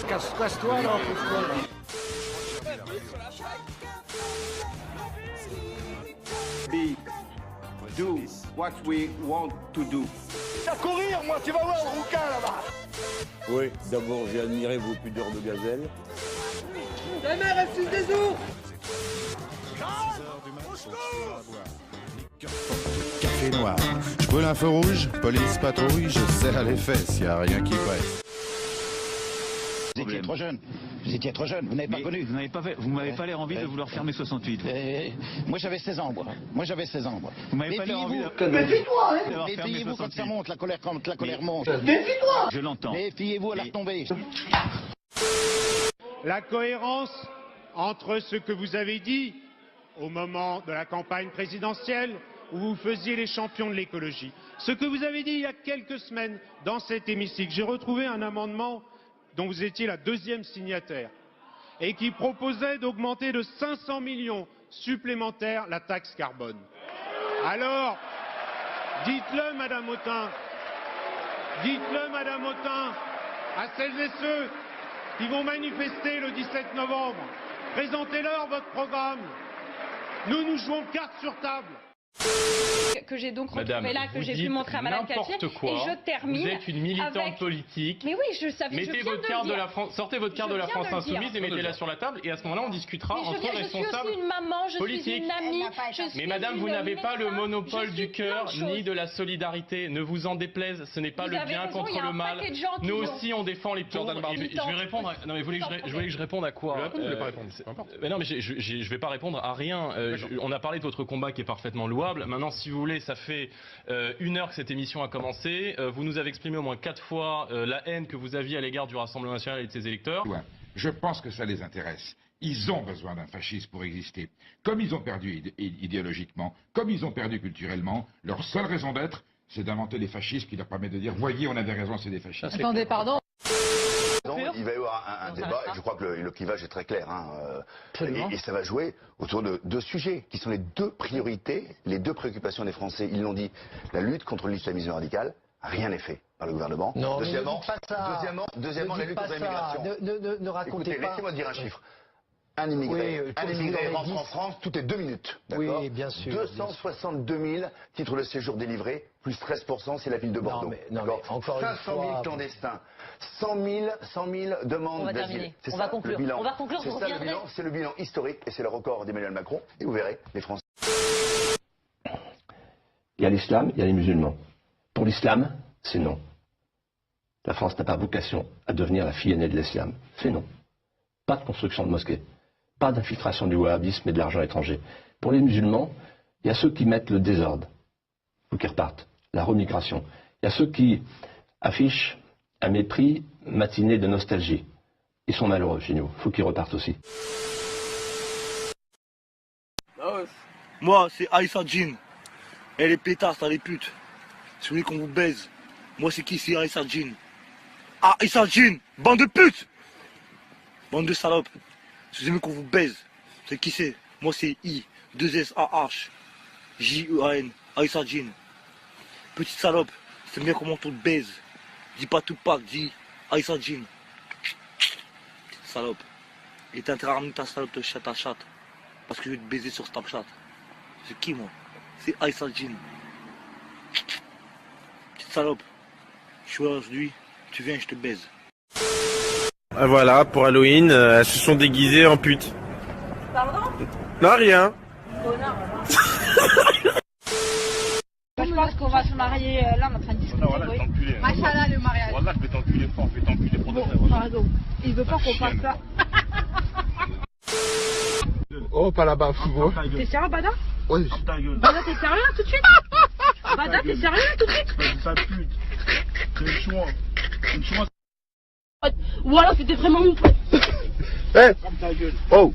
Casse-toi, là, Be, do what we want to do. À courir, moi, tu vas voir le rouquin, là-bas. Oui, d'abord, j'ai admiré vos pudeurs de gazelle. La mer, elle suce des ours. Café noir. Je brûle un feu rouge, police patrouille, je serre les fesses, y a rien qui presse. Vous étiez trop jeune. Vous étiez trop jeune. Vous n'avez pas connu. Vous m'avez pas l'air envie de vouloir fermer 68. Moi j'avais 16 ans, moi. Vous m'avez pas l'air envie de... Méfie-toi, hein. Méfiez-vous quand ça monte, la colère monte. Méfie-toi. Je l'entends. Méfiez-vous à la retombée. La cohérence entre ce que vous avez dit au moment de la campagne présidentielle où vous faisiez les champions de l'écologie, ce que vous avez dit il y a quelques semaines dans cet hémicycle. J'ai retrouvé un amendement dont vous étiez la deuxième signataire et qui proposait d'augmenter de 500 millions supplémentaires la taxe carbone. Alors, dites-le, Madame Autain, à celles et ceux qui vont manifester le 17 novembre. Présentez-leur votre programme. Nous jouons carte sur table. Que j'ai donc retrouvé là, que j'ai pu montrer à Madame Catier. Et je termine. Vous êtes une militante avec... politique. Mais oui, je savais. Mettez votre carte de la France, sortez votre carte de la France Insoumise et mettez-la sur la table. Et à ce moment-là, on discutera entre responsables politiques. Je suis aussi une maman, je suis une amie. Mais madame, vous n'avez pas le monopole du cœur ni de la solidarité. Ne vous en déplaise, ce n'est pas le bien contre le mal. Nous aussi, on défend les pauvres. Je vais répondre. Non, mais vous voulez que je réponde à quoi? Vous ne voulez pas répondre. Mais non, mais je vais pas répondre à rien. On a parlé de votre combat qui est parfaitement louable. Maintenant, si vous voulez, ça fait 1 heure que cette émission a commencé. Vous nous avez exprimé au moins 4 fois la haine que vous aviez à l'égard du Rassemblement national et de ses électeurs. Je pense que ça les intéresse. Ils ont besoin d'un fascisme pour exister. Comme ils ont perdu idéologiquement, comme ils ont perdu culturellement, leur seule raison d'être, c'est d'inventer des fascismes qui leur permettent de dire « Voyez, on avait raison, c'est des fascistes ». Attendez, pardon. Il va y avoir un débat, et je crois que le clivage est très clair. Et ça va jouer autour de 2 sujets, qui sont les 2 priorités, les 2 préoccupations des Français. Ils l'ont dit, la lutte contre l'islamisme radical, rien n'est fait par le gouvernement. Non, deuxièmement, ne dites pas ça. Deuxièmement, la lutte contre l'immigration. Ne racontez Écoutez, pas. laissez-moi dire un chiffre. Un immigré rentre en France toutes les 2 minutes. Oui, bien sûr. 262 000 titres de séjour délivrés, plus 13%, c'est la ville de Bordeaux. Non, mais encore 500 000 clandestins, 100 000 demandes d'asile. On va conclure. On va conclure. C'est ça le bilan, c'est le bilan historique et c'est le record d'Emmanuel Macron. Et vous verrez, les Français. Il y a l'islam, il y a les musulmans. Pour l'islam, c'est non. La France n'a pas vocation à devenir la fille aînée de l'islam. C'est non. Pas de construction de mosquées. Pas d'infiltration du wahhabisme et de l'argent étranger. Pour les musulmans, il y a ceux qui mettent le désordre. Il faut qu'ils repartent. La remigration. Il y a ceux qui affichent un mépris matiné de nostalgie. Ils sont malheureux chez nous. Il faut qu'ils repartent aussi. Moi, c'est Aïssa Jean. Elle est pétasse, elle est pute. Si vous voulez qu'on vous baise. Moi, c'est qui? C'est Aïssa Jean. Ah, Aïssa Jean, bande de putes! Bande de salopes. Si vous aimez qu'on vous baise, c'est qui c'est? Moi, c'est I2SAH-J-E-A-N. Aïssa Jean. Petite salope. C'est bien comment on te baise. Dis pas Tupac, dis Aïssa Jean. Salope. Et t'as intérêt à ramener ta salope de chatte à chatte. Parce que je vais te baiser sur Snapchat. C'est qui, moi? C'est Aïssa Jean. Petite salope. Je suis là aujourd'hui. Tu viens, je te baise. Voilà, pour Halloween, elles se sont déguisées en pute. Pardon? Non, rien. Je pense qu'on va se marier là, on est en train de discuter. Machallah, le mariage. Voilà, je vais t'enculer fort, je vais t'enculer pour de vrai. Pardon, il veut pas qu'on fasse ça. Oh, pas là-bas, fou. T'es sérieux, Bada? Oui. Bada, t'es sérieux là tout de suite? Bada, t'es sérieux là tout de suite? Pas pute. C'est une chouin. Une chouin. Ou alors c'était vraiment une fois. Eh! Oh!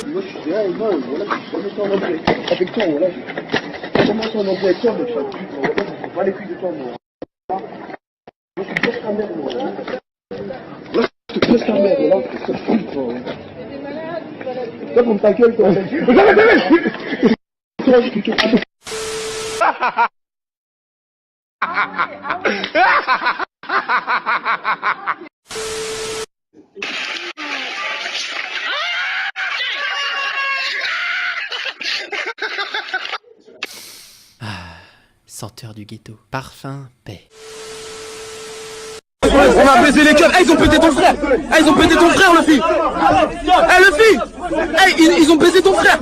Moi, je suis là, et moi, voilà, je suis jamais en anglais. Avec toi, voilà. Je commence en anglais avec toi, mais je suis un pute. Voilà, je ne pas les couilles de toi, moi. Je te casse ta mère, là, ça flippe. Toi, comme ta gueule, toi. Senteur du ghetto. Parfum, paix. On va baiser les gueules. Ils ont pété ton frère. Ils ont pété ton frère, le fille. Le fille. Ils ont baisé ton frère.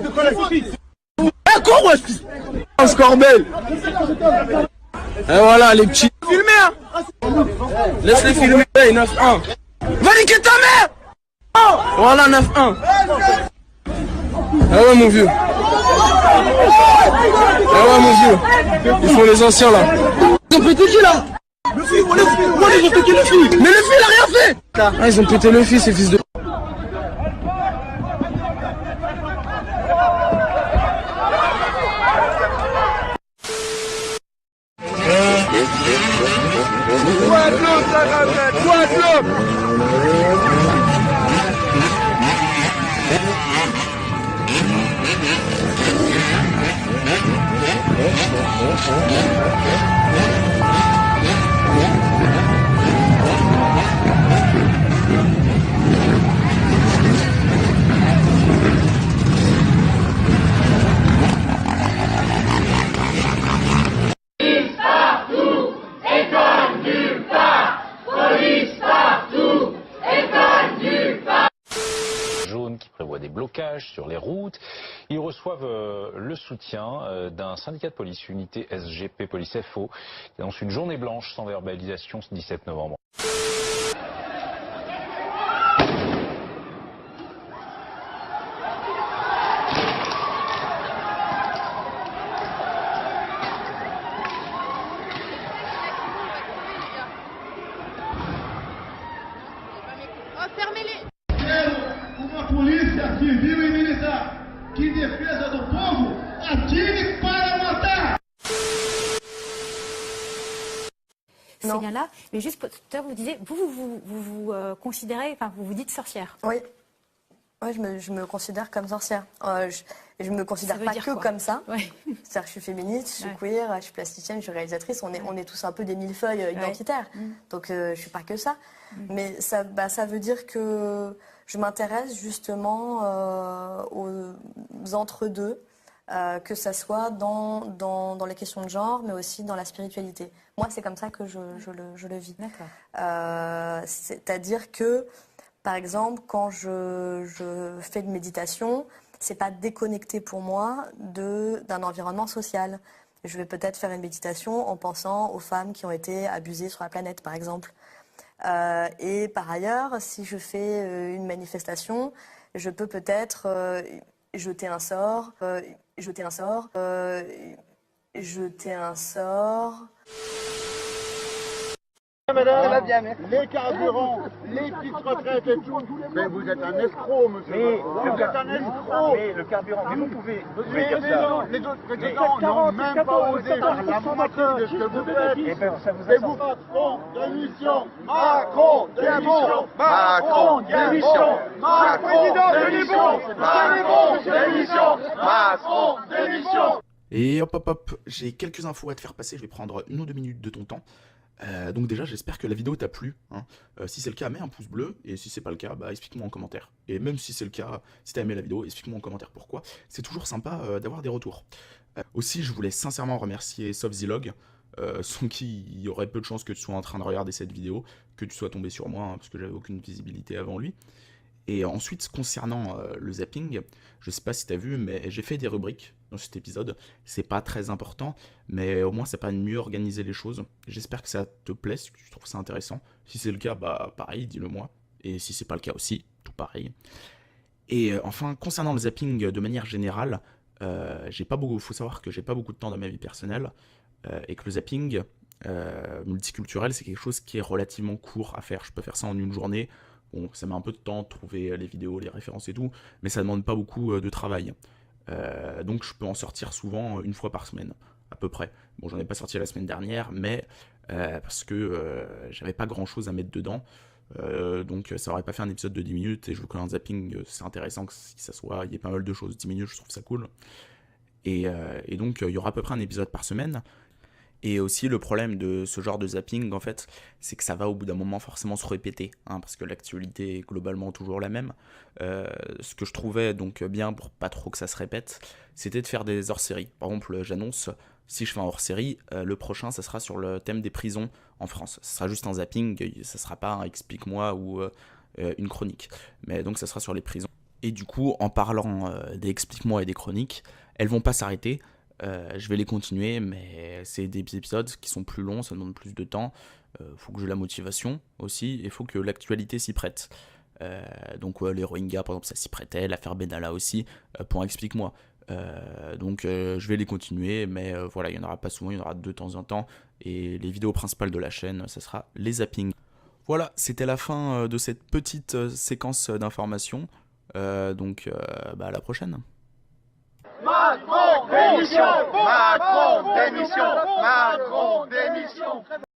Quoi, wesh. Un scorbel. Et voilà, les petits. Filmez, hein. Laisse-les filmer. 9-1. Va niquer ta mère. Voilà, 9-1. Ah ouais, mon vieux. Ah ouais, mon vieux. Ils font les anciens, là. Ils ont pété qui, là? Le fille, ils ont pété le fille. Mais le fille, il a rien fait. Ah, ils ont pété le fille, ces fils de... Guadeloupe, ça rappelle, Guadeloupe. Qui prévoit des blocages sur les routes. Ils reçoivent le soutien d'un syndicat de police, unité SGP Police FO, qui annonce une journée blanche sans verbalisation ce 17 novembre. Fermez-les! Uma polícia civil e militar que, em defesa do povo, atire para matar! Ces liens-là, mais juste tout à l'heure vous disiez, vous considérez, enfin vous vous dites sorcière. Oui. Ouais, je me considère comme sorcière. Je me considère pas que comme ça. Ouais. C'est-à-dire que je suis féministe, je suis queer, je suis plasticienne, je suis réalisatrice. On est tous un peu des millefeuilles identitaires. Donc je suis pas que ça. Mais ça veut dire que je m'intéresse justement aux entre-deux, que ça soit dans les questions de genre, mais aussi dans la spiritualité. Moi, c'est comme ça que je le vis. C'est-à-dire que, par exemple, quand je fais de méditation, c'est pas déconnecté pour moi d'un environnement social. Je vais peut-être faire une méditation en pensant aux femmes qui ont été abusées sur la planète, par exemple. Et par ailleurs, si je fais une manifestation, je peux peut-être jeter un sort. Madame, ça va bien, merci. Les carburants, les petites retraites et tout. Mais vous êtes un escroc, monsieur. Vous êtes un escroc. Mais le carburant, mais vous pouvez dire Mais ça. les autres présidents n'ont même pas osé faire la moitié de ce que vous faites. Et ben, ça vous Et vous, Macron, démission. Macron, démission. Macron, démission. Macron, démission. Macron, démission. Et hop, j'ai quelques infos à te faire passer, je vais prendre 1 ou 2 minutes de ton temps. Donc déjà, j'espère que la vidéo t'a plu. Hein. Si c'est le cas, mets un pouce bleu, et si c'est pas le cas, bah, explique-moi en commentaire. Et même si c'est le cas, si t'as aimé la vidéo, explique-moi en commentaire pourquoi. C'est toujours sympa d'avoir des retours. Aussi, je voulais sincèrement remercier SoftZilog, sans qui il y aurait peu de chances que tu sois en train de regarder cette vidéo, que tu sois tombé sur moi, hein, parce que j'avais aucune visibilité avant lui. Et ensuite, concernant le zapping, je sais pas si t'as vu, mais j'ai fait des rubriques dans cet épisode. C'est pas très important, mais au moins ça permet de mieux organiser les choses. J'espère que ça te plaît, si tu trouves ça intéressant. Si c'est le cas, bah pareil, dis-le moi. Et si c'est pas le cas aussi, tout pareil. Et enfin, concernant le zapping de manière générale, faut savoir que j'ai pas beaucoup de temps dans ma vie personnelle, et que le zapping multiculturel, c'est quelque chose qui est relativement court à faire. Je peux faire ça en une journée. Bon, ça met un peu de temps de trouver les vidéos, les références et tout, mais ça demande pas beaucoup de travail. Donc je peux en sortir souvent 1 fois par semaine, à peu près. Bon, j'en ai pas sorti la semaine dernière, mais parce que j'avais pas grand chose à mettre dedans. Donc ça aurait pas fait un épisode de 10 minutes, et je veux que un zapping, c'est intéressant que si ça soit, il y ait pas mal de choses. 10 minutes, je trouve ça cool. Et donc il y aura à peu près un épisode par semaine. Et aussi le problème de ce genre de zapping, en fait, c'est que ça va au bout d'un moment forcément se répéter, hein, parce que l'actualité est globalement toujours la même. Ce que je trouvais donc bien pour pas trop que ça se répète, c'était de faire des hors-séries. Par exemple, j'annonce, si je fais un hors-série, le prochain, ça sera sur le thème des prisons en France. Ce sera juste un zapping, ça sera pas un explique-moi ou une chronique. Mais donc ça sera sur les prisons. Et du coup, en parlant des explique-moi et des chroniques, elles vont pas s'arrêter. Je vais les continuer, mais c'est des épisodes qui sont plus longs, ça demande plus de temps. Faut que j'ai la motivation aussi, et faut que l'actualité s'y prête. Donc les Rohingyas, par exemple, ça s'y prêtait, l'affaire Benalla aussi, pour explique-moi. Donc je vais les continuer, mais voilà, il n'y en aura pas souvent, il y en aura de temps en temps. Et les vidéos principales de la chaîne, ça sera les zappings. Voilà, c'était la fin de cette petite séquence d'informations. Donc à la prochaine. Macron démission! Macron démission! Macron démission!